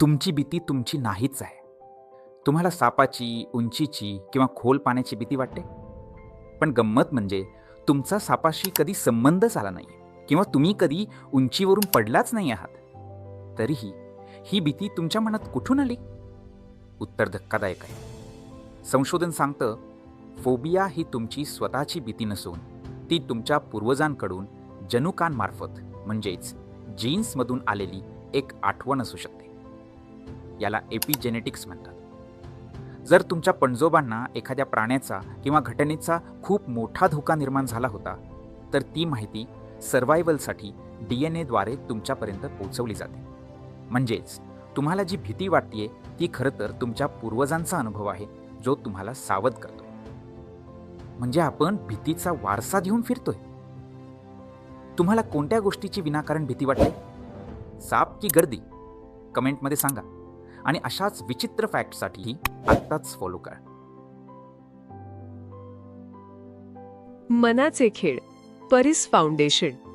तुमची भीती तुमची नाहीच आहे. तुम्हाला सापाची, उंचीची किंवा खोल पाण्याची भीती वाटते. पण गंमत म्हणजे तुमचा सापाशी कधी संबंधच आला नाही किंवा तुम्ही कधी उंचीवरून पडलाच नाही आहात. तरीही ही भीती तुमच्या मनात कुठून आली? उत्तर धक्कादायक आहे. संशोधन सांगतं, फोबिया ही तुमची स्वतःची भीती नसून ती तुमच्या पूर्वजांकडून जनुकांमार्फत म्हणजेच जीन्समधून आलेली एक आठवण असू शकते. याला एपिजेनेटिक्स म्हणतात. जर तुमच्या पणजोबांना एखाद्या प्राण्याचा किंवा घटनेचा खूप मोठा धोका निर्माण झाला होता, तर ती माहिती सर्व्हायव्हलसाठी DNA द्वारे तुमच्यापर्यंत पोहोचवली जाते. म्हणजेच तुम्हाला जी भीती वाटतेय ती खरं तर तुमच्या पूर्वजांचा अनुभव आहे, जो तुम्हाला सावध करतो. म्हणजे आपण भीतीचा वारसा घेऊन फिरतोय. तुम्हाला कोणत्या गोष्टीची विनाकारण भीती वाटते? साप की गर्दी? कमेंटमध्ये सांगा. आणि अशाच विचित्र फॅक्टसाठी आत्ताच फॉलो करा. मनाचे खेळ, परिस फाउंडेशन.